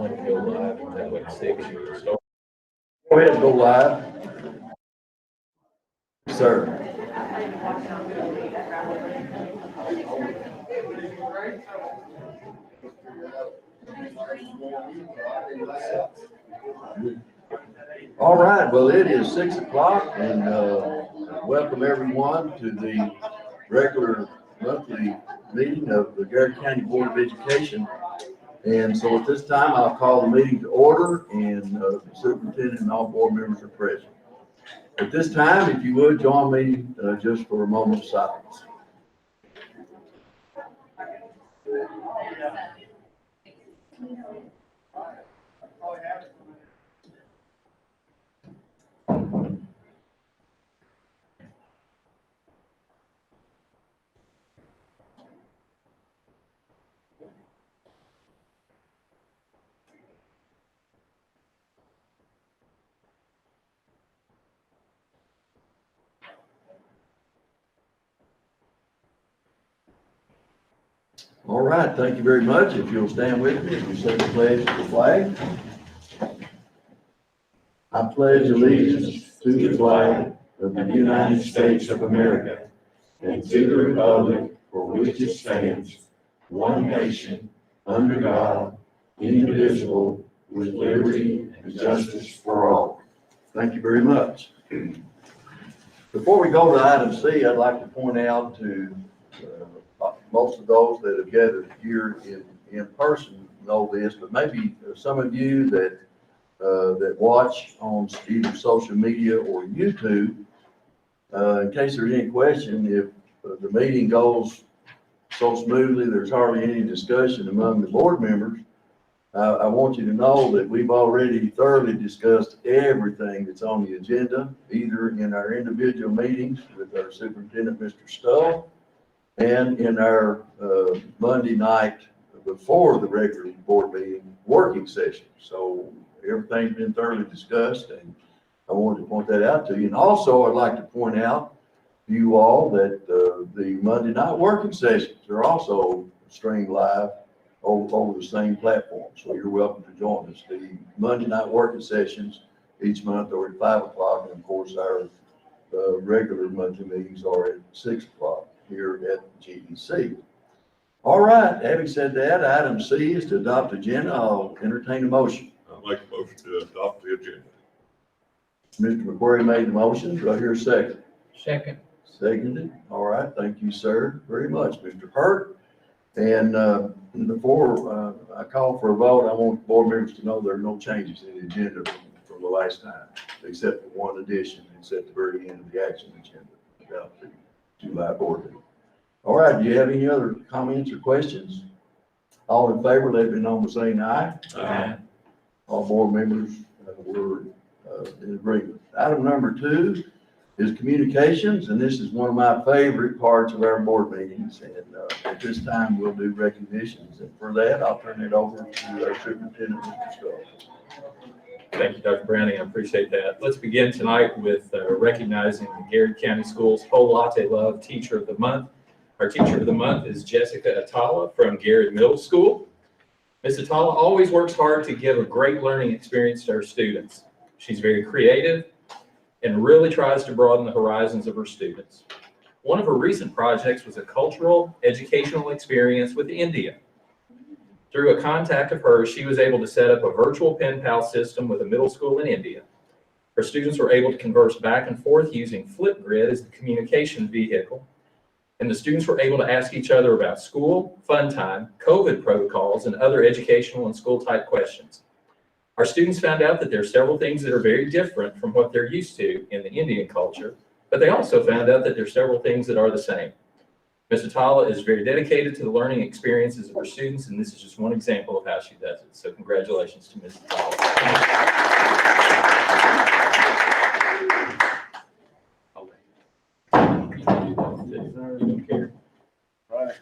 want to go live at like 6, you will start. Go ahead and go live. Sir. All right, well, it is 6 o'clock and welcome everyone to the regular monthly meeting of the Garrard County Board of Education. And so at this time, I'll call the meeting to order, and the superintendent and all board members are present. At this time, if you would, join me just for a moment of silence. All right, thank you very much. If you'll stand with me as we say the pledge to the flag. I pledge allegiance to the flag of the United States of America and to the republic for which it stands, one nation, under God, indivisible, with liberty and justice for all. Thank you very much. Before we go to item C, I'd like to point out to most of those that have gathered here in person know this, but maybe some of you that watch on either social media or YouTube, in case there's any question, if the meeting goes so smoothly, there's hardly any discussion among the board members, I want you to know that we've already thoroughly discussed everything that's on the agenda, either in our individual meetings with our superintendent, Mr. Stull, and in our Monday night before the regular board meeting working session. So everything's been thoroughly discussed, and I wanted to point that out to you. And also, I'd like to point out to you all that the Monday night working sessions are also streamed live over the same platform. So you're welcome to join us. The Monday night working sessions each month are at 5 o'clock, and of course our regular monthly meetings are at 6 o'clock here at GEC. All right, having said that, item C is to adopt the agenda. I'll entertain a motion. I'll make a motion to adopt the agenda. Mr. McQuarrie made the motion. Do I hear a second? Second. Seconded. All right, thank you, sir, very much, Mr. Hurt. And before I call for a vote, I want board members to know there are no changes in the agenda from the last time, except for one addition. It's at the very end of the action agenda about the July board meeting. All right, do you have any other comments or questions? All in favor, let me know by saying aye. Aye. All board members were in agreement. Item number 2 is communications, and this is one of my favorite parts of our board meetings. And at this time, we'll do recognitions. And for that, I'll turn it over to our superintendent, Mr. Stull. Thank you, Dr. Browning. I appreciate that. Let's begin tonight with recognizing the Garrard County Schools Whole Latte Love Teacher of the Month. Our Teacher of the Month is Jessica Atala from Garrard Middle School. Ms. Atala always works hard to give a great learning experience to her students. She's very creative and really tries to broaden the horizons of her students. One of her recent projects was a cultural educational experience with India. Through a contact of hers, she was able to set up a virtual pen pal system with a middle school in India. Her students were able to converse back and forth using Flipgrid as the communication vehicle, and the students were able to ask each other about school, fun time, COVID protocols, and other educational and school type questions. Our students found out that there are several things that are very different from what they're used to in the Indian culture, but they also found out that there are several things that are the same. Ms. Atala is very dedicated to the learning experiences of her students, and this is just one example of how she does it. So congratulations to Ms. Atala. Right.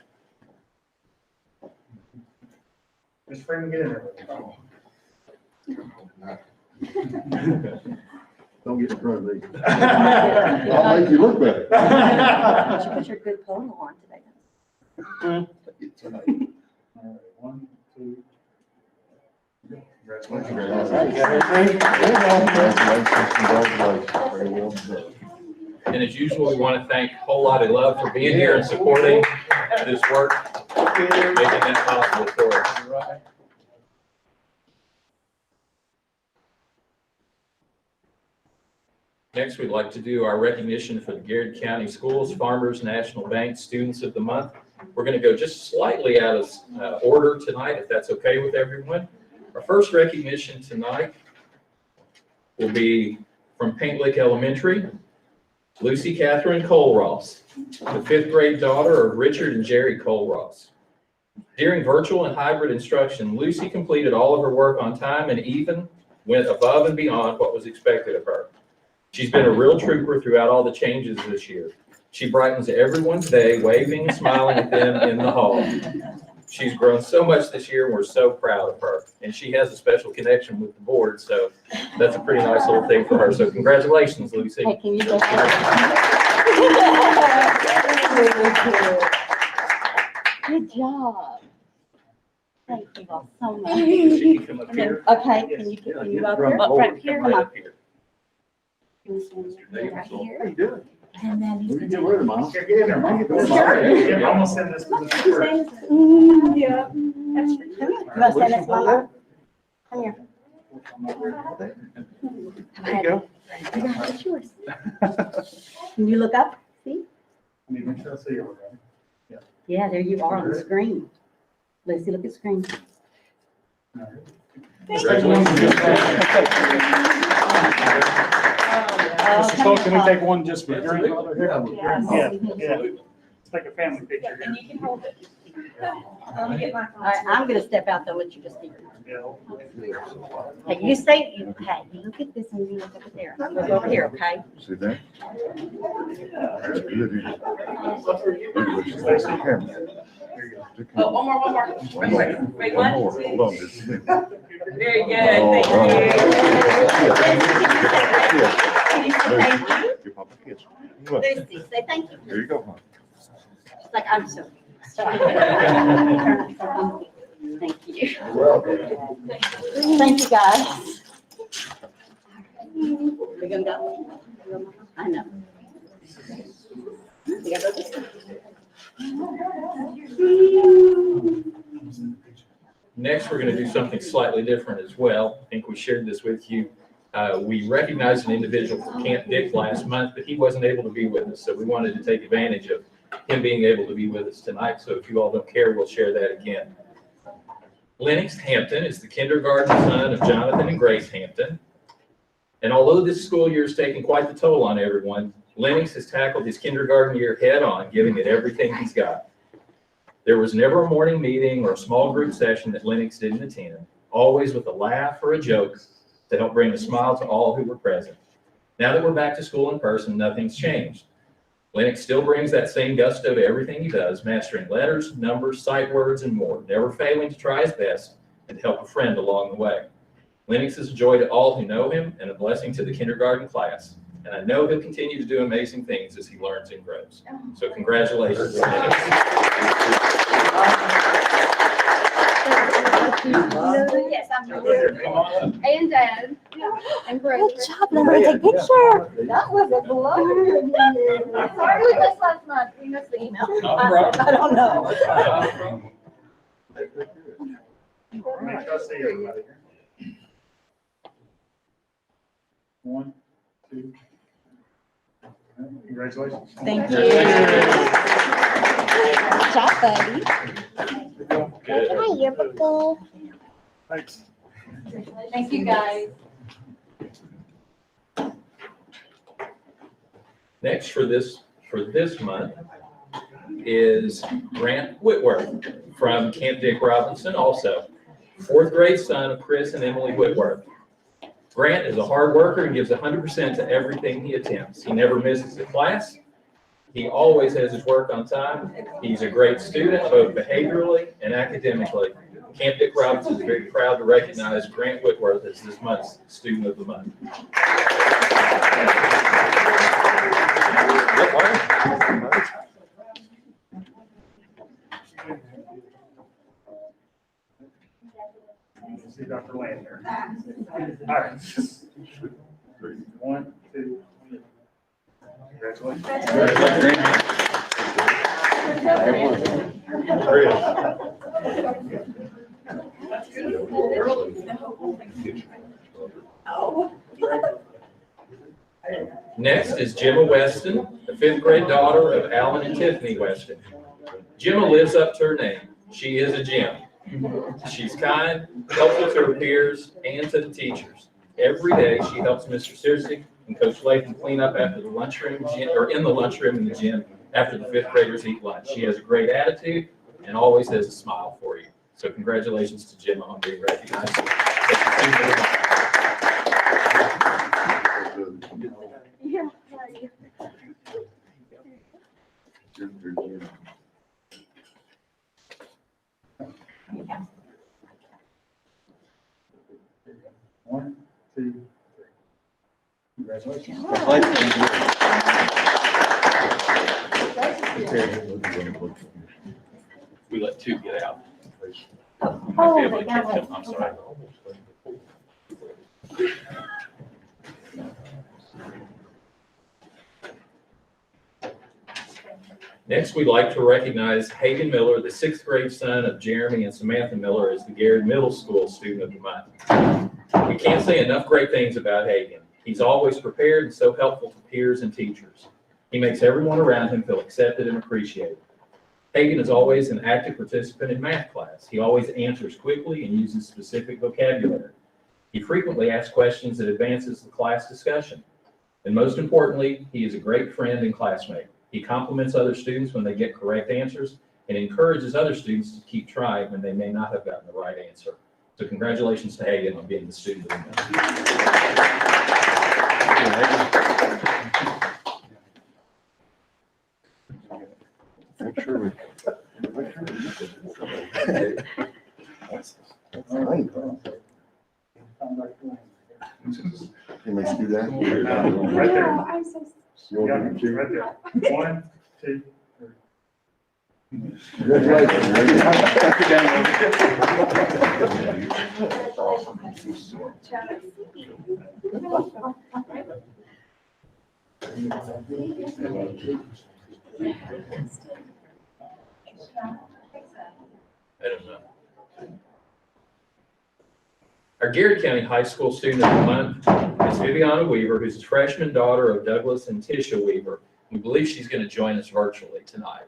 Mr. Freeman, get in there. Don't get in front of me. I'll make you look better. You should put your good polo on today. All right, 1, 2. Congratulations. Congratulations. Very well done. And as usual, we want to thank a whole lot of love for being here and supporting this work, making that possible for us. Next, we'd like to do our recognition for the Garrard County Schools Farmers National Bank Students of the Month. We're going to go just slightly out of order tonight, if that's okay with everyone. Our first recognition tonight will be from Paint Lick Elementary, Lucy Catherine Cole-Ross, the 5th grade daughter of Richard and Jerry Cole-Ross. During virtual and hybrid instruction, Lucy completed all of her work on time and even went above and beyond what was expected of her. She's been a real trooper throughout all the changes this year. She brightens everyone's day, waving and smiling at them in the hall. She's grown so much this year, and we're so proud of her. And she has a special connection with the board, so that's a pretty nice little thing for her. So congratulations, Lucy. Hey, can you go? Good job. Thank you all so much. She can come up here. Okay, can you go up here? Oh, Right here, come come right on. up here. Can you stand right How here? you doing? And then We can get rid of mine. Here, get in there, Mike. Sure. Yeah, I'm gonna send this to the board. Yeah. You want to stand next to Mama? Come here. There you go. You got it, yours. Can you look up? See? I mean, make sure I see you, okay? Yeah, there you are on the screen. Lucy, look at the screen. Mr. Stoll, can we take one just for your grandmother here? Yes. Yeah. Let's take a family picture here. And you can hold it. Let me get my phone. All right, I'm gonna step out though, let you just see. Yeah. Hey, you stay, hey, you look at this and you look up there. I'm gonna go over here, okay? See that? That's good. Face the camera. There you go. Oh, one more. Wait, One one, more. two. Hold on just a minute. Very good, thank you. Can you say thank you? Give Papa a kiss. Look, Lucy, say thank you. There you go, hon. She's like, I'm so. Thank you. You're welcome. Thank you, guys. We're gonna go. I know. We gotta go this way. Next, we're going to do something slightly different as well. I think we shared this with you. We recognized an individual from Camp Dick last month, but he wasn't able to be with us. So we wanted to take advantage of him being able to be with us tonight. So if you all don't care, we'll share that again. Lennox Hampton is the kindergarten son of Jonathan and Grace Hampton. And although this school year has taken quite the toll on everyone, Lennox has tackled his kindergarten year head on, giving it everything he's got. There was never a morning meeting or a small group session that Lennox didn't attend, always with a laugh or a joke to help bring a smile to all who were present. Now that we're back to school in person, nothing's changed. Lennox still brings that same gusto to everything he does, mastering letters, numbers, sight words, and more, never failing to try his best and to help a friend along the way. Lennox is a joy to all who know him and a blessing to the kindergarten class. And I know he'll continue to do amazing things as he learns and grows. So congratulations, Lennox. Yes, I'm here. And Dad. And Brother. Good job, Linda, take a picture. That was a blur. Sorry we missed last month. We missed the email. I don't know. Make sure I see everybody here. 1, 2. Congratulations. Thank you. Good job, buddy. Good. Hi, yearbook. Thanks. Thank you, guys. Next for this month is Grant Whitworth from Camp Dick Robinson, also 4th grade son of Chris and Emily Whitworth. Grant is a hard worker and gives 100% to everything he attempts. He never misses a class. He always has his work on time. He's a great student, both behaviorally and academically. Camp Dick Robinson is very proud to recognize Grant Whitworth as this month's Student of the Month. See Dr. Land here. One, two, three. Congratulations. Next is Gemma Weston, the fifth grade daughter of Alan and Tiffany Weston. Gemma lives up to her name. She is a gem. She's kind, helpful to her peers and to the teachers. Every day she helps Mr. Searcy and Coach Layton clean up after the lunchroom, or in the lunchroom in the gym after the fifth graders eat lunch. She has a great attitude and always has a smile for you. So congratulations to Gemma on being recognized. Yeah. One, two, three. Congratulations. We let two get out. Oh, Be able to they got catch it. up. I'm sorry. Next, we'd like to recognize Hagen Miller, the sixth grade son of Jeremy and Samantha Miller, as the Garrard Middle School Student of the Month. We can't say enough great things about Hagen. He's always prepared and so helpful to peers and teachers. He makes everyone around him feel accepted and appreciated. Hagen is always an active participant in math class. He always answers quickly and uses specific vocabulary. He frequently asks questions that advances the class discussion. And most importantly, he is a great friend and classmate. He compliments other students when they get correct answers and encourages other students to keep trying when they may not have gotten the right answer. So congratulations to Hagen on being the student of the month. Make sure we. You may do that. Right there. I'm so Right there. One, two, three. I don't know. Our Garrard County High School Student of the Month is Viviana Weaver, who's the freshman daughter of Douglas and Tisha Weaver. We believe she's going to join us virtually tonight.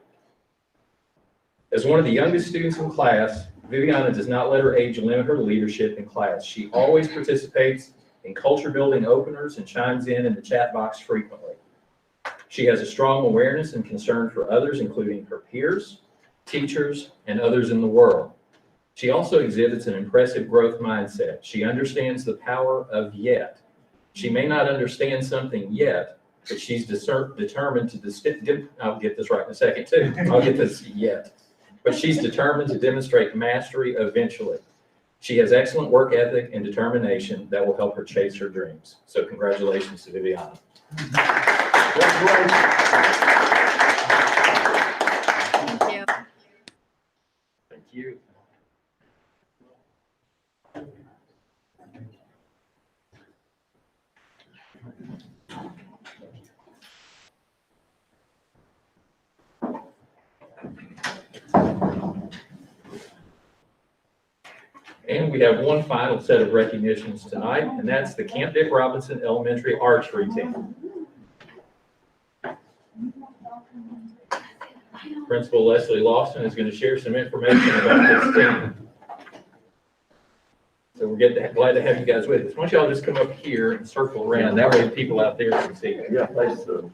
As one of the youngest students in class, Viviana does not let her age limit her leadership in class. She always participates in culture building openers and chimes in the chat box frequently. She has a strong awareness and concern for others, including her peers, teachers, and others in the world. She also exhibits an impressive growth mindset. She understands the power of yet. She may not understand something yet, but she's determined to, I'll get this right in a second too. I'll get this yet. But she's determined to demonstrate mastery eventually. She has excellent work ethic and determination that will help her chase her dreams. So congratulations to Viviana. Thank you. Thank you. And we have one final set of recognitions tonight, and that's the Camp Dick Robinson Elementary Archery Team. Principal Leslie Lawson is going to share some information about this team. So we're glad to have you guys with us. Why don't y'all just come up here and circle around, that way the people out there can see you. Yeah, face the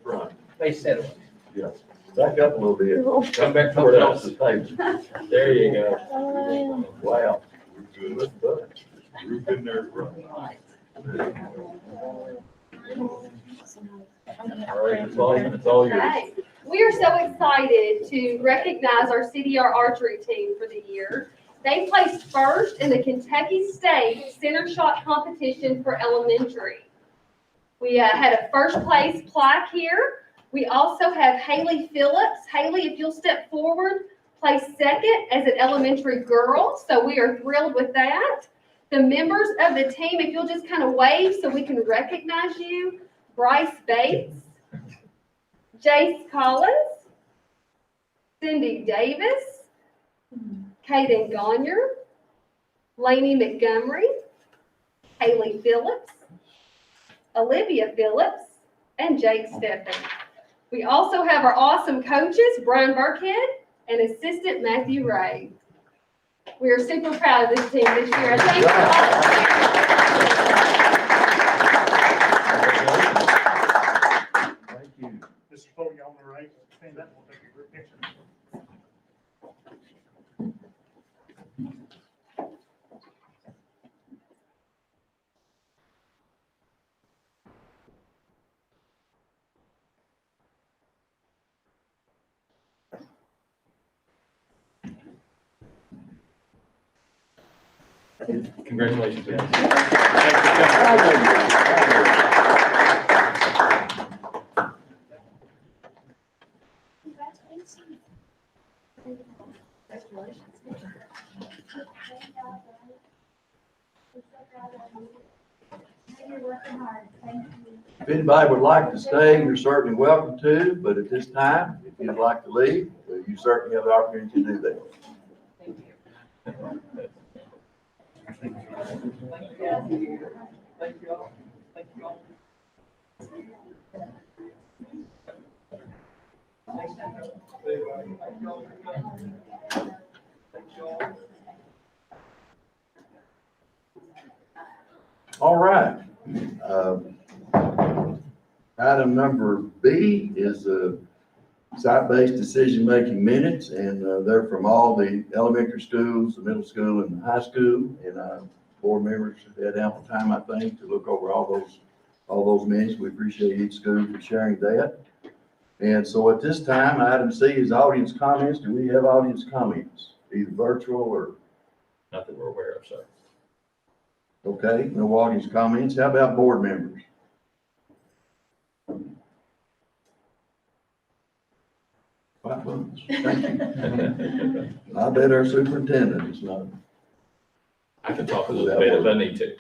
front. Face it. Yeah. Back up a little bit. Come back toward us. Page. There you go. Wow. We've been there. All right, it's all yours. Okay. We are so excited to recognize our CDR archery team for the year. They placed first in the Kentucky State center shot competition for elementary. We had a first place plaque here. We also have Haley Phillips. Haley, if you'll step forward, placed second as an elementary girl. So we are thrilled with that. The members of the team, if you'll just kind of wave so we can recognize you. Bryce Bates, Jace Collins, Cindy Davis, Kaden Gonier, Lainey Montgomery, Haley Phillips, Olivia Phillips, and Jake Steffen. We also have our awesome coaches, Brian Burkhead and assistant Matthew Ray. We are super proud of this team this year. Thank you all. Thank you. Mr. Foley, on the right, stand up, we'll take a group picture. Congratulations, guys. You're working hard. Thank you. If anybody would like to stay, you're certainly welcome to, but at this time, if you'd like to leave, you certainly have the opportunity to do that. All right. Item number B is site-based decision-making minutes, and they're from all the elementary schools, the middle school, and the high school. And board members had ample time, I think, to look over all those minutes. We appreciate each school for sharing that. And so at this time, item C is audience comments. Do we have audience comments, either virtual or? Not that we're aware of, sir. Okay, no audience comments. How about board members? Five votes. Thank you. I bet our superintendent is not. I can talk a little bit if I need to.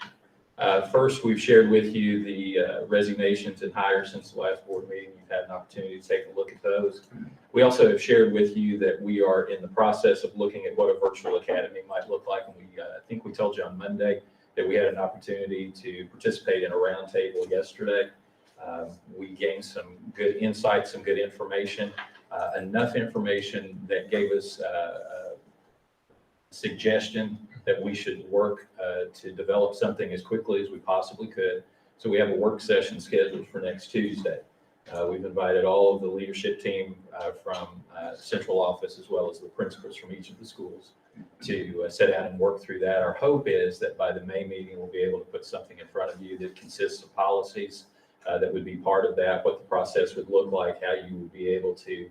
First, we've shared with you the resignations and hires since the last board meeting. You've had an opportunity to take a look at those. We also have shared with you that we are in the process of looking at what a virtual academy might look like. And I think we told you on Monday that we had an opportunity to participate in a roundtable yesterday. We gained some good insights, some good information, enough information that gave us a suggestion that we should work to develop something as quickly as we possibly could. So we have a work session scheduled for next Tuesday. We've invited all of the leadership team from central office, as well as the principals from each of the schools, to sit down and work through that. Our hope is that by the May meeting, we'll be able to put something in front of you that consists of policies that would be part of that, what the process would look like, how you would be able to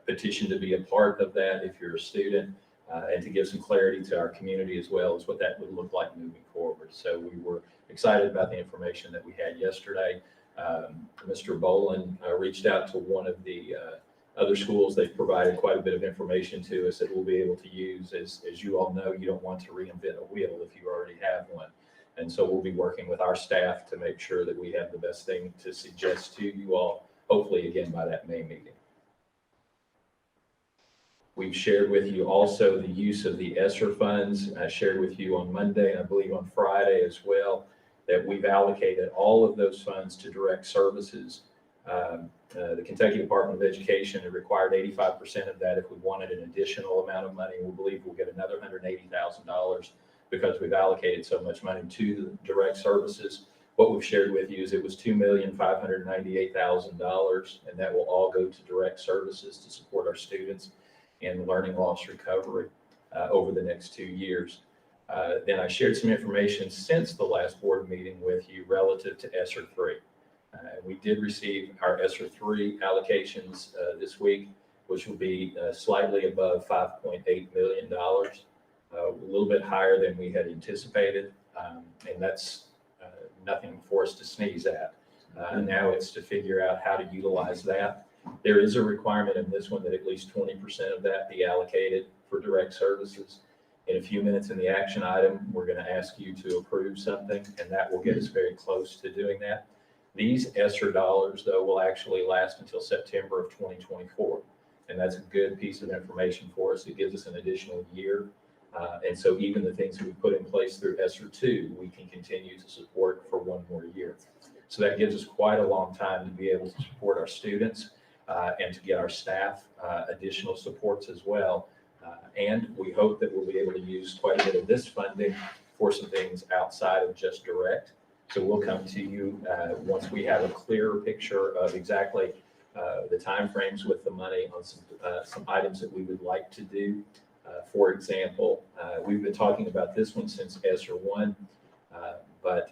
petition to be a part of that if you're a student, and to give some clarity to our community as well as what that would look like moving forward. So we were excited about the information that we had yesterday. Mr. Boland reached out to one of the other schools. They've provided quite a bit of information to us that we'll be able to use. As you all know, you don't want to reinvent a wheel if you already have one. And so we'll be working with our staff to make sure that we have the best thing to suggest to you all, hopefully again by that May meeting. We've shared with you also the use of the ESSER funds. I shared with you on Monday, and I believe on Friday as well, that we've allocated all of those funds to direct services. The Kentucky Department of Education had required 85% of that. If we wanted an additional amount of money, we believe we'll get another $180,000 because we've allocated so much money to the direct services. What we've shared with you is it was $2,598,000, and that will all go to direct services to support our students in learning loss recovery over the next 2 years. Then I shared some information since the last board meeting with you relative to ESSER 3. We did receive our ESSER 3 allocations this week, which will be slightly above $5.8 million, a little bit higher than we had anticipated, and that's nothing for us to sneeze at. Now it's to figure out how to utilize that. There is a requirement in this one that at least 20% of that be allocated for direct services. In a few minutes in the action item, we're going to ask you to approve something, and that will get us very close to doing that. These ESSER dollars, though, will actually last until September of 2024. And that's a good piece of information for us. It gives us an additional year. And so even the things that we put in place through ESSER 2, we can continue to support for one more year. So that gives us quite a long time to be able to support our students and to get our staff additional supports as well. And we hope that we'll be able to use quite a bit of this funding for some things outside of just direct. So we'll come to you once we have a clearer picture of exactly the timeframes with the money on some items that we would like to do. For example, we've been talking about this one since ESSER 1, but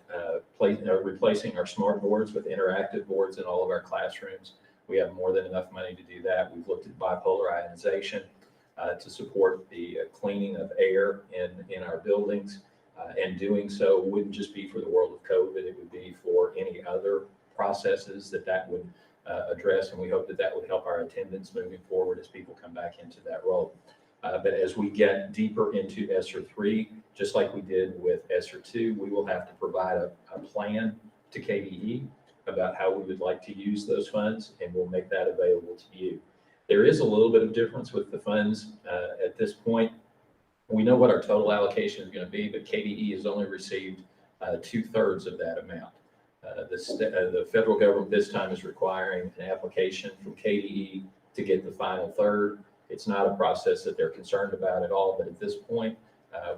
replacing our smart boards with interactive boards in all of our classrooms. We have more than enough money to do that. We've looked at bipolar ionization to support the cleaning of air in our buildings. And doing so wouldn't just be for the world of COVID, it would be for any other processes that would address, and we hope that would help our attendance moving forward as people come back into that role. But as we get deeper into ESSER 3, just like we did with ESSER 2, we will have to provide a plan to KDE about how we would like to use those funds, and we'll make that available to you. There is a little bit of difference with the funds at this point. We know what our total allocation is going to be, but KDE has only received 2/3 of that amount. The federal government this time is requiring an application from KDE to get the final third. It's not a process that they're concerned about at all, but at this point,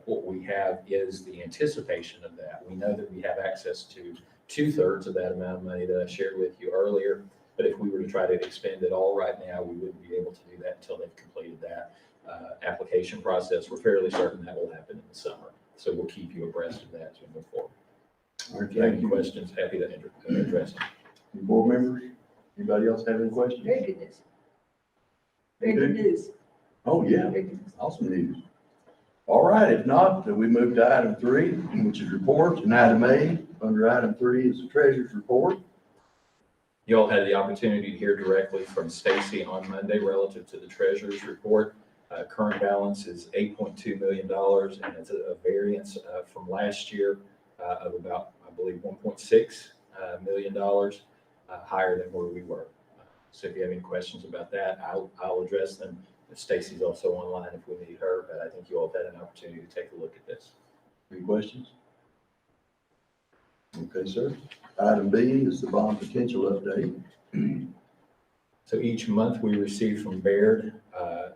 what we have is the anticipation of that. We know that we have access to 2/3 of that amount of money that I shared with you earlier, but if we were to try to expend it all right now, we wouldn't be able to do that until they've completed that application process. We're fairly certain that will happen in the summer, so we'll keep you abreast of that as we move forward. All right, If you have thank any you. questions, happy to address them. Any board members? Anybody else have any questions? Very good news. Very good news. Oh, yeah, Very good news. awesome news. All right, if not, then we move to item 3, which is reports, and item A, under item 3 is the treasurer's report. You all had the opportunity to hear directly from Stacy on Monday relative to the treasurer's report. Current balance is $8.2 million, and it's a variance from last year of about, I believe, $1.6 million higher than where we were. So if you have any questions about that, I'll address them. Stacy's also online if we need her, but I think you all have had an opportunity to take a look at this. Any questions? Okay, sir. Item B is the bond potential update. So each month we receive from Garrard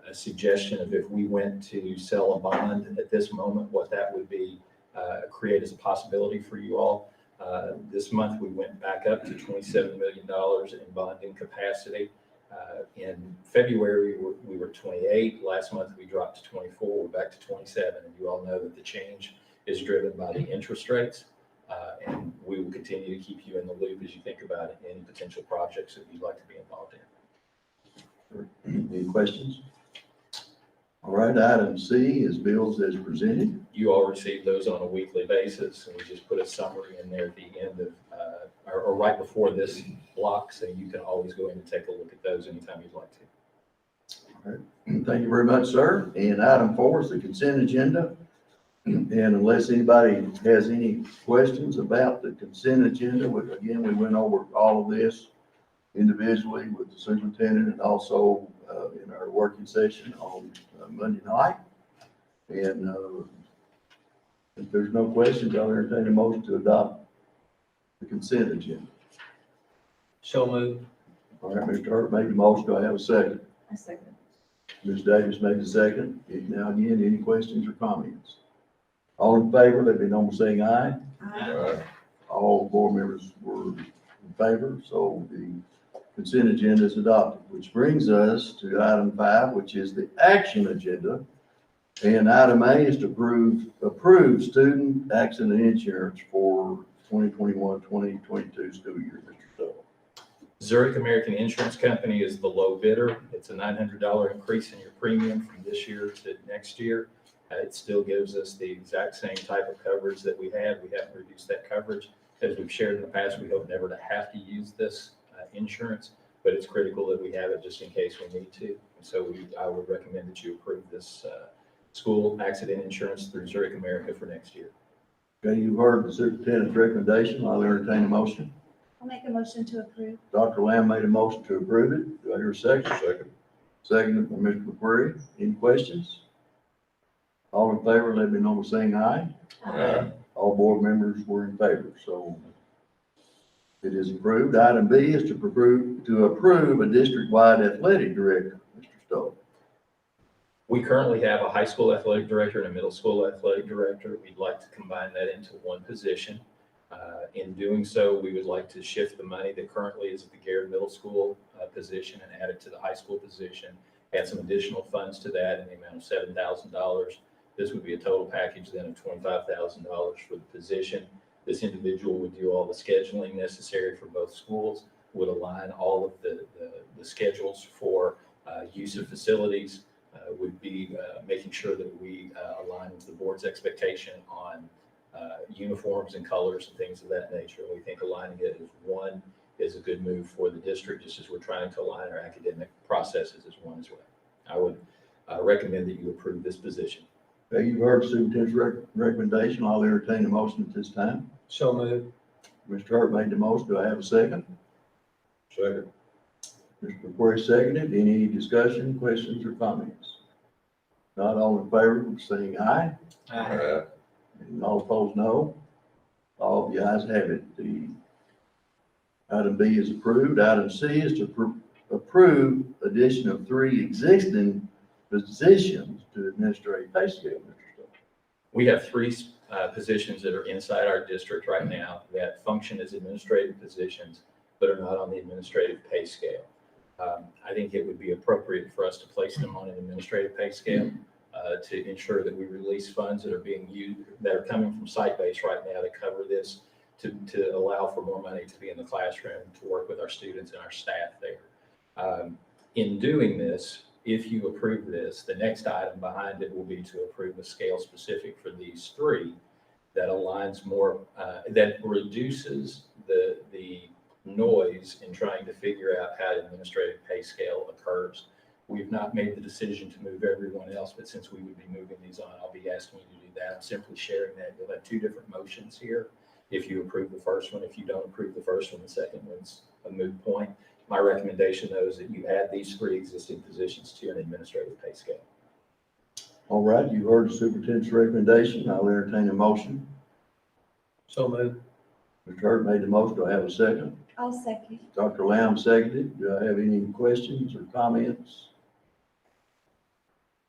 a suggestion of if we went to sell a bond at this moment, what that would be, create as a possibility for you all. This month we went back up to $27 million in bonding capacity. In February, we were 28. Last month we dropped to 24. We're back to 27. And you all know that the change is driven by the interest rates. And we will continue to keep you in the loop as you think about any potential projects that you'd like to be involved in. Any questions? All right, item C is bills as presented. You all receive those on a weekly basis, and we just put a summary in there at the end of, or right before this block, so you can always go in and take a look at those anytime you'd like to. All right, thank you very much, sir. And item 4 is the consent agenda. And unless anybody has any questions about the consent agenda, again, we went over all of this individually with the superintendent and also in our working session on Monday night. And if there's no questions, I'll entertain a motion to adopt the consent agenda. So moved. All right, Mr. Hurt made the motion. Do I have a second? I second. Ms. Davis made the second. Now again, any questions or comments? All in favor, let me know by saying aye. Aye. All board members were in favor, so the consent agenda is adopted, which brings us to item 5, which is the action agenda. And item A is to approve student accident insurance for 2021-2022 school year. Mr. Stoll. Zurich American Insurance Company is the low bidder. It's a $900 increase in your premium from this year to next year. It still gives us the exact same type of coverage that we had. We haven't reduced that coverage. As we've shared in the past, we hope never to have to use this insurance, but it's critical that we have it just in case we need to. And so I would recommend that you approve this school accident insurance through Zurich America for next year. Okay, you've heard the superintendent's recommendation. I'll entertain a motion. I'll make a motion to approve. Dr. Lamb made a motion to approve it. Do I hear a second? Second. Seconded by Mr. McQuarrie. Any questions? All in favor, let me know by saying aye. Aye. All board members were in favor, so it is approved. Item B is to approve a district-wide athletic director, Mr. Stoll. We currently have a high school athletic director and a middle school athletic director. We'd like to combine that into one position. In doing so, we would like to shift the money that currently is at the Garrard Middle School position and add it to the high school position, add some additional funds to that in the amount of $7,000. This would be a total package then of $25,000 for the position. This individual would do all the scheduling necessary for both schools, would align all of the schedules for use of facilities, would be making sure that we align with the board's expectation on uniforms and colors and things of that nature. We think aligning it as one is a good move for the district, just as we're trying to align our academic processes as one as well. I would recommend that you approve this position. Okay, you've heard the superintendent's recommendation. I'll entertain a motion at this time. So moved. Mr. Hart made the motion. Do I have a second? Second. Mr. McQuarrie seconded. Any discussion, questions, or comments? Not all in favor, saying aye. Aye. And all opposed, no. All the ayes have it. The item B is approved. Item C is to approve addition of 3 existing positions to administrative pay scale, Mr. Stoll. We have 3 positions that are inside our district right now that function as administrative positions, but are not on the administrative pay scale. I think it would be appropriate for us to place them on an administrative pay scale to ensure that we release funds that are being used, that are coming from site-based right now to cover this, to allow for more money to be in the classroom, to work with our students and our staff there. In doing this, if you approve this, the next item behind it will be to approve a scale specific for these 3 that aligns more, that reduces the noise in trying to figure out how an administrative pay scale occurs. We've not made the decision to move everyone else, but since we would be moving these on, I'll be asking you to do that. I'm simply sharing that. You'll have 2 different motions here. If you approve the first one, if you don't approve the first one, the second one's a moot point. My recommendation, though, is that you add these 3 existing positions to an administrative pay scale. All right, you heard the superintendent's recommendation. I'll entertain a motion. So moved. Mr. Hurt made the motion. Do I have a second? I'll second. Dr. Lamb seconded. Do I have any questions or comments?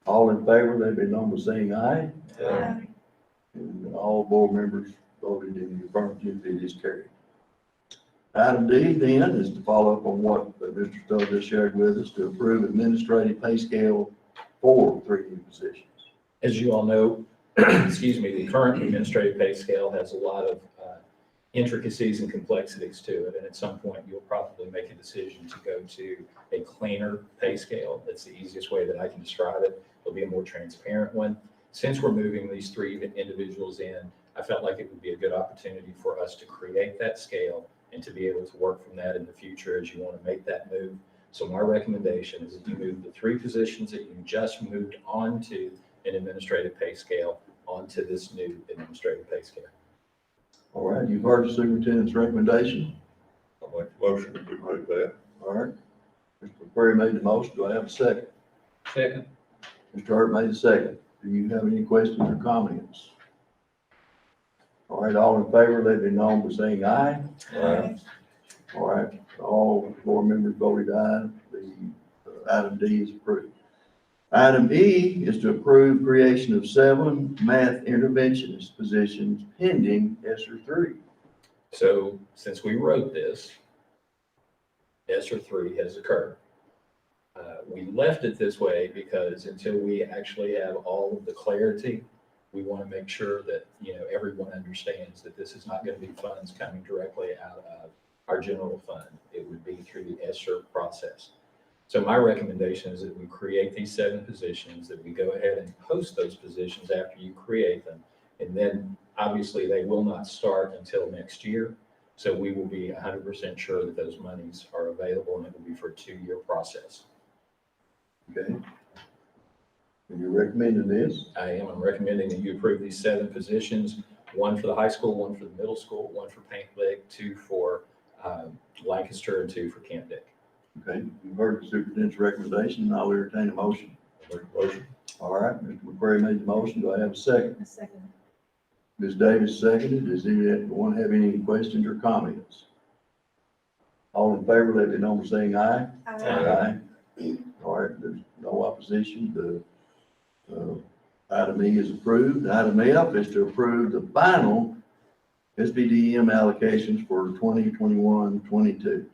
All in favor, let it be known by saying aye. Aye. And all board members voted in the affirmative. It is carried. Item D then is to follow up on what Mr. Stoll just shared with us, to approve administrative pay scale for 3 new positions. As you all know, excuse me, the current administrative pay scale has a lot of intricacies and complexities to it. And at some point, you'll probably make a decision to go to a cleaner pay scale. That's the easiest way that I can describe it. It'll be a more transparent one. Since we're moving these 3 individuals in, I felt like it would be a good opportunity for us to create that scale and to be able to work from that in the future as you want to make that move. So my recommendation is that you move the 3 positions that you just moved onto an administrative pay scale onto this new administrative pay scale. All right, you've heard the superintendent's recommendation. I'll make the motion to approve that. All right. Mr. McQuarrie made the motion. Do I have a second? Second. Mr. Hurt made the second. Do you have any questions or comments? All right, all in favor, let it be known by saying aye. Aye. All right, all board members voted aye. The item D is approved. Item E is to approve creation of 7 math interventionist positions pending ESSER 3. So since we wrote this, ESSER 3 has occurred. We left it this way because until we actually have all of the clarity, we want to make sure that, everyone understands that this is not going to be funds coming directly out of our general fund. It would be through the ESSER process. So my recommendation is that we create these 7 positions, that we go ahead and post those positions after you create them. And then obviously they will not start until next year. So we will be 100% sure that those monies are available, and it will be for a 2-year process. Okay. And you're recommending this? I'm recommending that you approve these 7 positions, 1 for the high school, 1 for the middle school, 1 for Paint Lick, 2 for Lancaster, and 2 for Camp Dick. Okay, you've heard the superintendent's recommendation, and I'll entertain a motion. Make a motion. All right, Mr. McCray made the motion. Do I have a second? A second. Ms. Davis seconded. Does anyone have any questions or comments? All in favor, let it know by saying aye. Aye. All right, there's no opposition. The item E is approved. Item F is to approve the final SBDM allocations for 2021-22.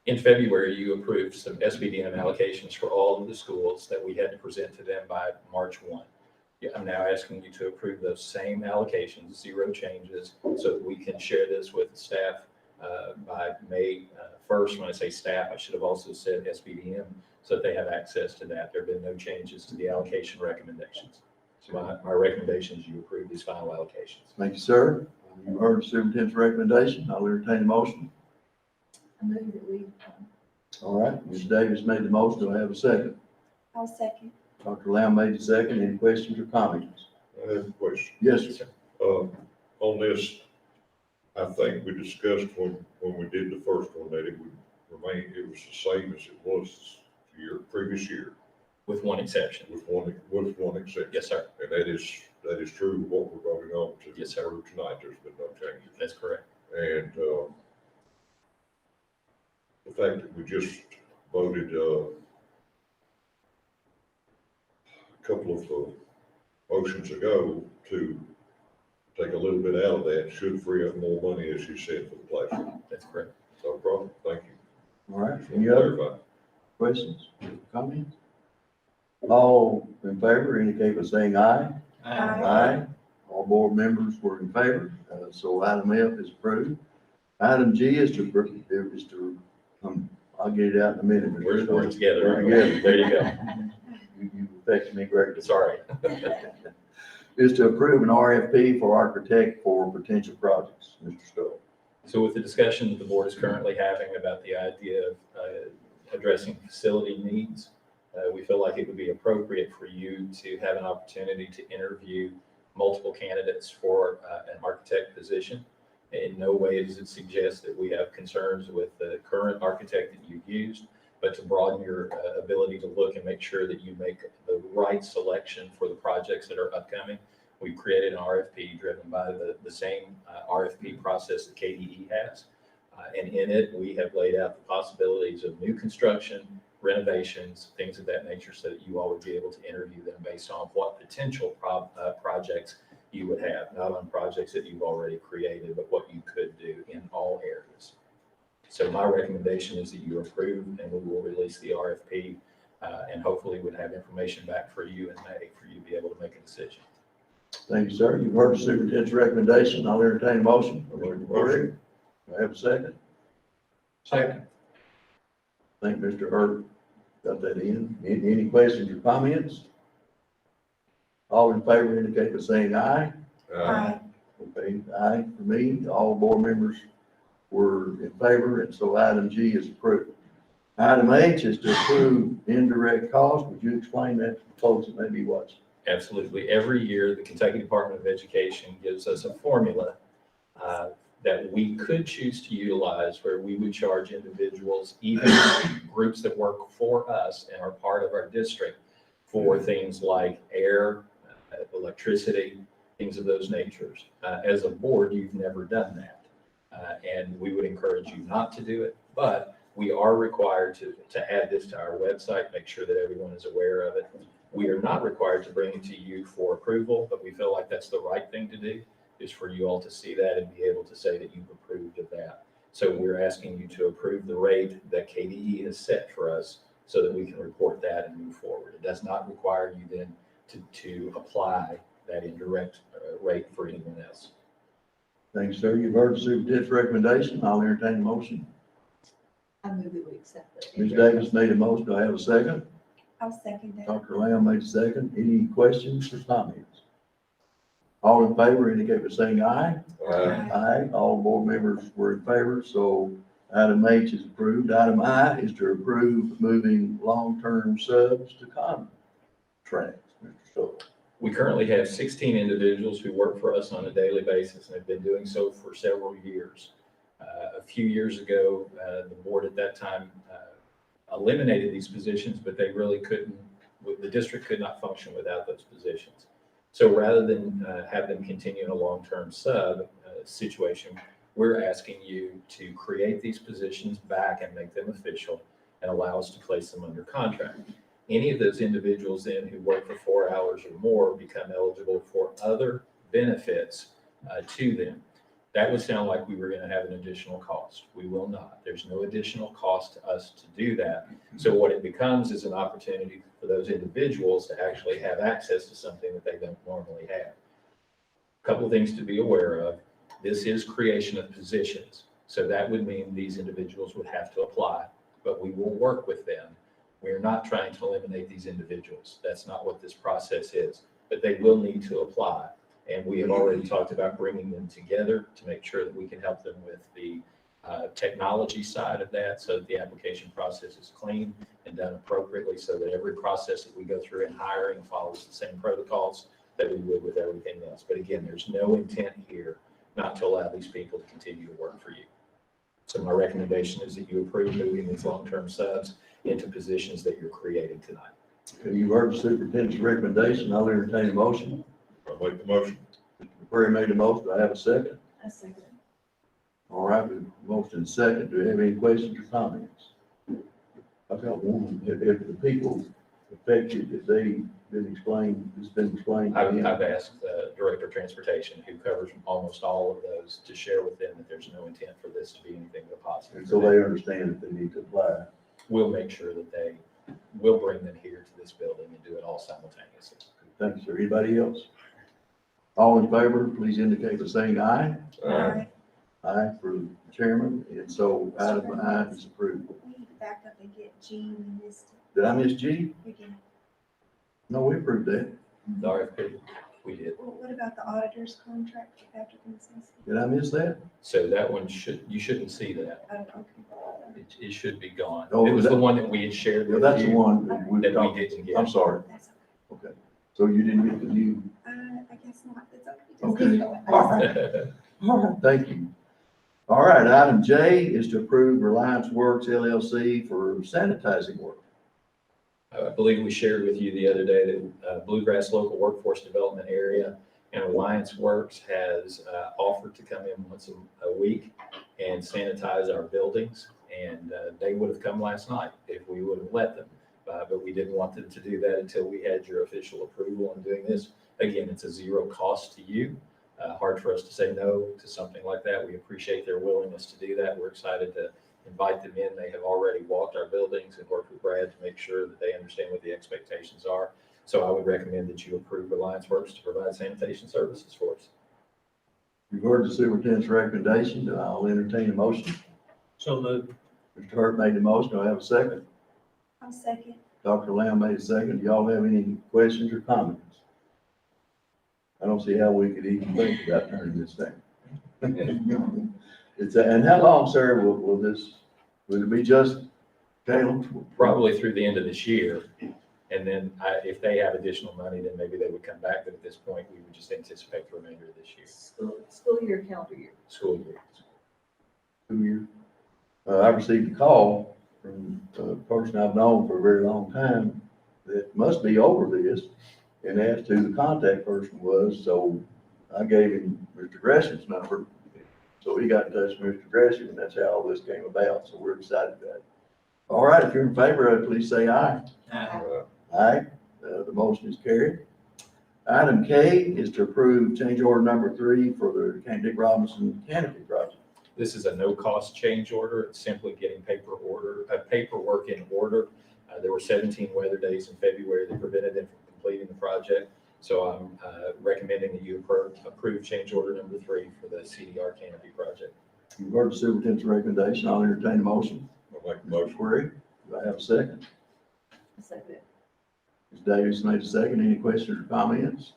In February, you approved some SBDM allocations for all of the schools that we had to present to them by March 1. Yeah, I'm now asking you to approve those same allocations, 0 changes, so that we can share this with the staff by May 1st. When I say staff, I should have also said SBDM, so that they have access to that. There have been no changes to the allocation recommendations. So my recommendation is you approve these final allocations. Thank you, sir. You heard the superintendent's recommendation. I'll entertain a motion. I move that we, All right, Ms. Davis made the motion. Do I have a second? I'll second. Dr. Lamb made the second. Any questions or comments? I have a question. Yes, sir. On this, I think we discussed when we did the first one that it would remain, it was the same as it was the previous year, With one exception. with one exception. Yes, sir. And that is true of what we're voting on to. Yes, sir. Tonight, there's been no changes. That's correct. And, the fact that we just voted, a couple of, motions ago to take a little bit out of that should free up more money, as you said, for the classroom. That's correct. No problem. Thank you. All right, Just any wanna other clarify. questions, comments? All in favor indicate by saying aye. Aye. All board members were in favor, so item F is approved. Item G is to, I'll get it out in a minute. Mr. We're Stokes. together. We're together. There you go. You affect me greatly. Sorry. Is to approve an RFP for architect for potential projects. Mr. Stowe. So with the discussion that the board is currently having about the idea of addressing facility needs, we feel like it would be appropriate for you to have an opportunity to interview multiple candidates for an architect position. In no way does it suggest that we have concerns with the current architect that you've used, but to broaden your ability to look and make sure that you make the right selection for the projects that are upcoming. We've created an RFP driven by the same RFP process that KDE has. And in it, we have laid out the possibilities of new construction, renovations, things of that nature, so that you all would be able to interview them based on what potential projects you would have, not on projects that you've already created, but what you could do in all areas. So my recommendation is that you approve, and we will release the RFP, and hopefully would have information back for you in May for you to be able to make a decision. Thank you, sir. You've heard the superintendent's recommendation. I'll entertain a motion. Motion. Do I have a second? Second. Thank Mr. Hurt. Got that in. Any questions or comments? All in favor indicate by saying aye. Aye. Okay, aye for me. All board members were in favor, and so item G is approved. Item H is to approve indirect costs. Would you explain that to folks that may be watching? Absolutely. Every year, the Kentucky Department of Education gives us a formula that we could choose to utilize where we would charge individuals, even groups that work for us and are part of our district, for things like air, electricity, things of those natures. As a board, you've never done that. And we would encourage you not to do it, but we are required to add this to our website, make sure that everyone is aware of it. We are not required to bring it to you for approval, but we feel like that's the right thing to do, is for you all to see that and be able to say that you've approved of that. So we're asking you to approve the rate that KDE has set for us so that we can report that and move forward. It does not require you then to apply that indirect rate for anyone else. Thank you, sir. You've heard the superintendent's recommendation. I'll entertain a motion. I move that we accept it. Ms. Davis made a motion. Do I have a second? I'll second that. Dr. Lamb made a second. Any questions or comments? All in favor indicate by saying aye. Aye. Aye. All board members were in favor, so item H is approved. Item I is to approve moving long-term subs to contracts. Mr. We currently have 16 individuals who work for us on a daily basis and have been doing so for several years. A few years ago, the board at that time eliminated these positions, but they really couldn't, the district could not function without those positions. So rather than have them continue in a long-term sub situation, we're asking you to create these positions back and make them official and allow us to place them under contract. Any of those individuals then who work for 4 hours or more become eligible for other benefits to them. That would sound like we were going to have an additional cost. We will not. There's no additional cost to us to do that. So what it becomes is an opportunity for those individuals to actually have access to something that they don't normally have. A couple of things to be aware of. This is creation of positions. So that would mean these individuals would have to apply, but we will work with them. We're not trying to eliminate these individuals. That's not what this process is, but they will need to apply. And we have already talked about bringing them together to make sure that we can help them with the technology side of that, so that the application process is clean and done appropriately, so that every process that we go through in hiring follows the same protocols that we would with everything else. But again, there's no intent here not to allow these people to continue to work for you. So my recommendation is that you approve moving these long-term subs into positions that you're creating tonight. Okay, you've heard the superintendent's recommendation. I'll entertain a motion. I'll make the motion. Mr. McQuarrie made the motion. Do I have a second? A second. All right, with motion second, do we have any questions or comments? I've got one. If the people affected, if they been explained, it's been explained to them. I've asked Director of Transportation, who covers almost all of those, to share with them that there's no intent for this to be anything but positive. And so they understand that they need to apply. We'll make sure that they will bring them here to this building and do it all simultaneously. Thanks, sir. Anybody else? All in favor, please indicate by saying aye. Aye. Aye for the chairman, and so item I is approved. We need to back up and get G, we missed it. Did I miss G? We did. No, we approved that. The RFP, we did. Well, what about the auditor's contract with Patrick and Associates? Did I miss that? So that one you shouldn't see that. Oh, okay. It should be gone. Oh, It was that- the one that we had shared Yeah, with that's the you one that we that talked. we didn't I'm get. sorry. That's Okay. So you didn't get the new. I guess not. It's okay. Just Okay. leave it going. All right. All right, thank you. All right, item J is to approve Reliance Works LLC for sanitizing work. I believe we shared with you the other day that Bluegrass Local Workforce Development Area and Alliance Works has offered to come in once a week and sanitize our buildings. And they would have come last night if we would have let them. But we didn't want them to do that until we had your official approval on doing this. Again, it's a zero cost to you. Hard for us to say no to something like that. We appreciate their willingness to do that. We're excited to invite them in. They have already walked our buildings and worked with Brad to make sure that they understand what the expectations are. So I would recommend that you approve Reliance Works to provide sanitation services for us. You've heard the superintendent's recommendation. I'll entertain a motion. So moved. Mr. Hurt made the motion. Do I have a second? I'll second. Dr. Lamb made a second. Do y'all have any questions or comments? I don't see how we could even think about turning this thing. And how long, sir, will it be just, Caleb? Probably through the end of this year. And then if they have additional money, then maybe they would come back. But at this point, we would just anticipate the remainder of this year, School year, calendar year. school year. 2 years. I received a call from a person I've known for a very long time that must be over this and asked who the contact person was. So I gave him Mr. Gresham's number. So he got in touch with Mr. Gresham, and that's how all this came about. So we're excited about it. All right, if you're in favor of it, please say aye. Aye. The motion is carried. Item K is to approve change order number 3 for the Dick Robinson Canopy project. This is a no-cost change order. It's simply getting paperwork in order. There were 17 weather days in February that prevented them from completing the project. So I'm recommending that you approve change order number 3 for the CDR Canopy project. You've heard the superintendent's recommendation. I'll entertain a motion. I'll make the motion. Query. Do I have a second? Second. Ms. Davis made a second. Any questions or comments?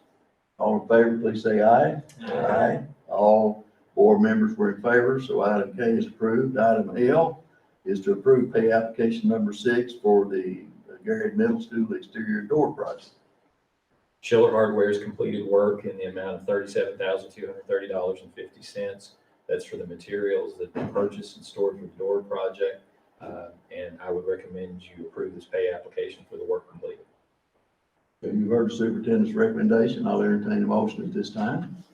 All in favor, please say aye. Aye. All board members were in favor, so item K is approved. Item L is to approve pay application number 6 for the Garrard Middle School exterior door project. Schiller Hardware's completed work in the amount of $37,230.50. That's for the materials that they purchased and stored for the door project. And I would recommend you approve this pay application for the work completed. Okay, you've heard the superintendent's recommendation. I'll entertain a motion at this time.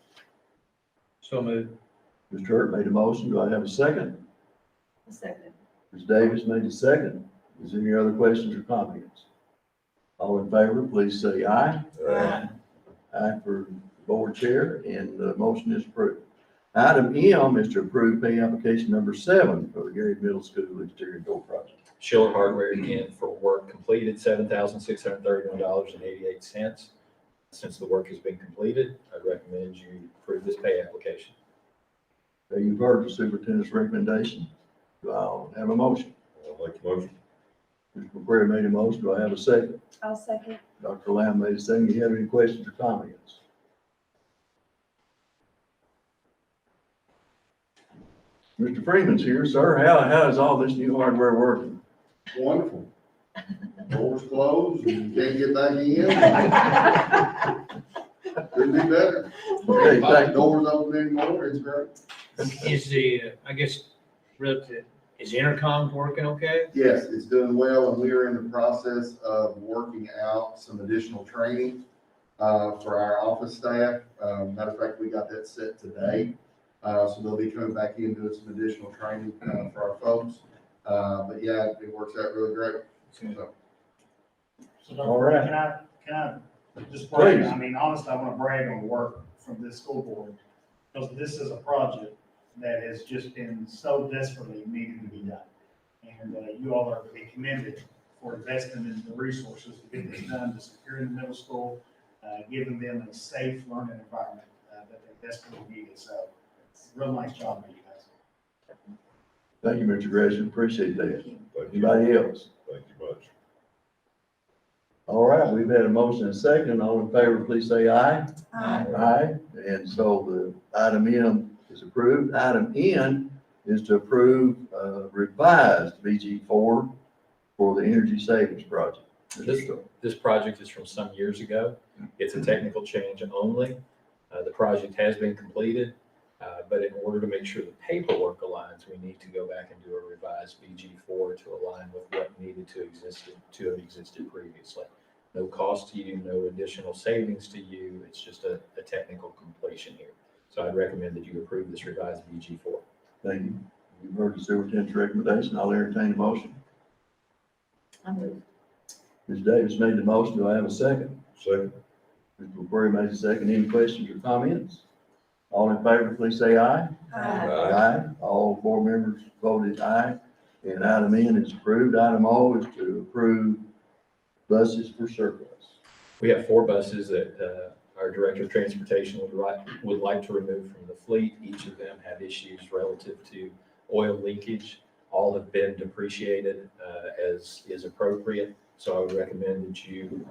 So moved. Mr. Hurt made a motion. Do I have a second? A second. Ms. Davis made a second. Is there any other questions or comments? All in favor, please say aye. Aye. Aye for board chair, and the motion is approved. Item M is to approve pay application number 7 for the Garrard Middle School exterior door project. Schiller Hardware again for work completed, $7,631.88. Since the work has been completed, I recommend you approve this pay application. Okay, you've heard the superintendent's recommendation. Do I have a motion? I'll make the motion. Mr. McQuarrie made a motion. Do I have a second? I'll second. Dr. Lamb made a second. Do you have any questions or comments? Mr. Freeman's here, sir. How is all this new hardware working? Wonderful. Doors closed and can't get back in. Couldn't be better. Okay, Not thank the doors open anymore, it's great. Is the, I guess, relative, is the intercom working okay? Yes, it's doing well, and we are in the process of working out some additional training for our office staff. Matter of fact, we got that set today. So they'll be coming back in doing some additional training for our folks. But yeah, it works out really great. So, So All Dr. right. Can I just brag? Please. I mean, honestly, I want to brag on the work from this school board, because this is a project that has just been so desperately needed to be done. And you all are to be commended for investing in the resources to get this done, to secure the middle school, giving them a safe learning environment that they desperately needed. So it's a real nice job by you guys. Thank you, Mr. Gresham. Appreciate that. Thank you. Anybody else? Thank you much. All right, we've had a motion and a second. All in favor, please say aye. Aye. Aye. And so the item M is approved. Item N is to approve revised VG4 for the energy savings project. This project is from some years ago. It's a technical change only. The project has been completed, but in order to make sure the paperwork aligns, we need to go back and do a revised VG4 to align with what needed to have existed previously. No cost to you, no additional savings to you. It's just a technical completion here. So I'd recommend that you approve this revised VG4. Thank you. You've heard the superintendent's recommendation. I'll entertain a motion. I move. Ms. Davis made the motion. Do I have a second? Second. Mr. McQuarrie made a second. Any questions or comments? All in favor, please say aye. Aye. All board members voted aye. And item N is approved. Item O is to approve buses for surplus. We have 4 buses that our Director of Transportation would like to remove from the fleet. Each of them have issues relative to oil leakage. All have been depreciated as is appropriate. So I would recommend that you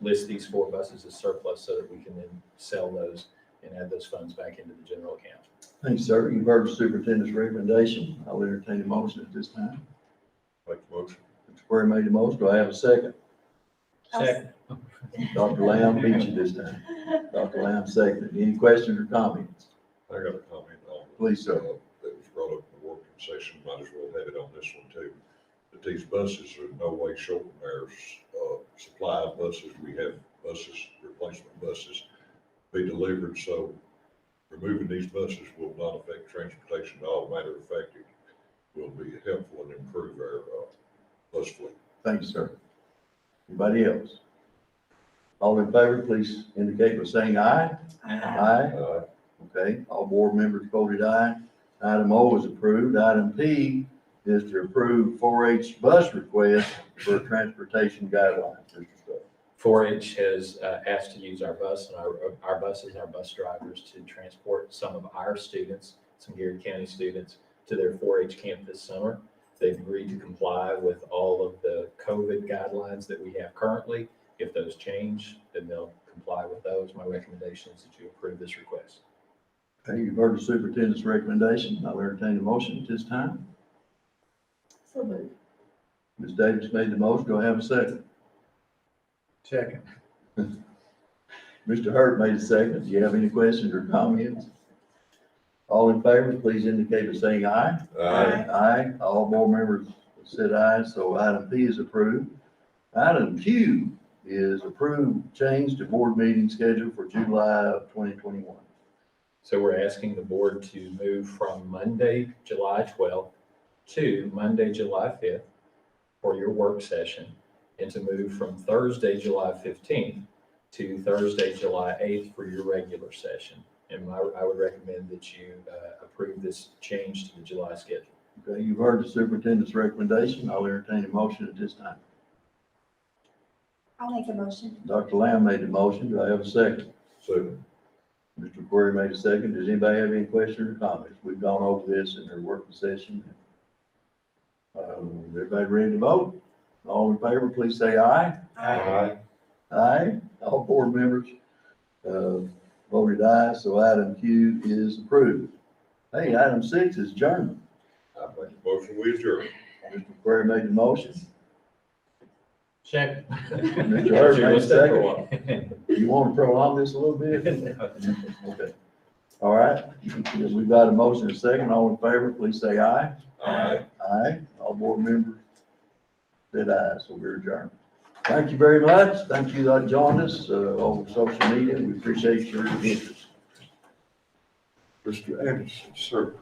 list these 4 buses as surplus so that we can then sell those and add those funds back into the general account. Thanks, sir. You've heard the superintendent's recommendation. I'll entertain a motion at this time. Make the motion. Mr. McQuarrie made the motion. Do I have a second? Second. Dr. Lamb beat you this time. Dr. Lamb seconded. Any questions or comments? I got a comment on. Please, sir. That was brought up in the working session, might as well have it on this one too. That these buses are in no way short of our supply of buses. We have buses, replacement buses be delivered, so removing these buses will not affect transportation at all. Matter of fact, it will be helpful and improve our bus fleet. Thank you, sir. Anybody else? All in favor, please indicate by saying aye. Aye. Okay, all board members voted aye. Item O is approved. Item P is to approve 4-H bus request for transportation guidelines. Mr. Stowe. 4-H has asked to use our bus and our buses, our bus drivers to transport some of our students, some Garrard County students, to their 4-H camp this summer. They've agreed to comply with all of the COVID guidelines that we have currently. If those change, then they'll comply with those. My recommendation is that you approve this request. Okay, you've heard the superintendent's recommendation. I'll entertain a motion at this time. So moved. Ms. Davis made the motion. Do I have a second? Second. Mr. Hurt made a second. Do you have any questions or comments? All in favor, please indicate by saying aye. Aye. All board members said aye, so item P is approved. Item Q is approved change to board meeting schedule for July of 2021. So we're asking the board to move from Monday, July 12th to Monday, July 5th for your work session, and to move from Thursday, July 15th to Thursday, July 8th for your regular session. And I would recommend that you approve this change to the July schedule. Okay, you've heard the superintendent's recommendation. I'll entertain a motion at this time. I'll make a motion. Dr. Lamb made the motion. Do I have a second? Second. Mr. Query made a second. Does anybody have any questions or comments? We've gone over this in our working session. Everybody ready to vote? All in favor, please say aye. Aye. Aye. All board members voted aye, so item Q is approved. Hey, item 6 is adjournment. I make a motion, we adjourn. Mr. Query made the motion. Second. Mr. Hurt made a second. You want to prolong this a little bit? Okay. All right. We've got a motion and a second. All in favor, please say aye. Aye. Aye. All board members said aye, so we're adjourned. Thank you very much. Thank you that joined us over social media. We appreciate your interest. Mr. Anderson, sir.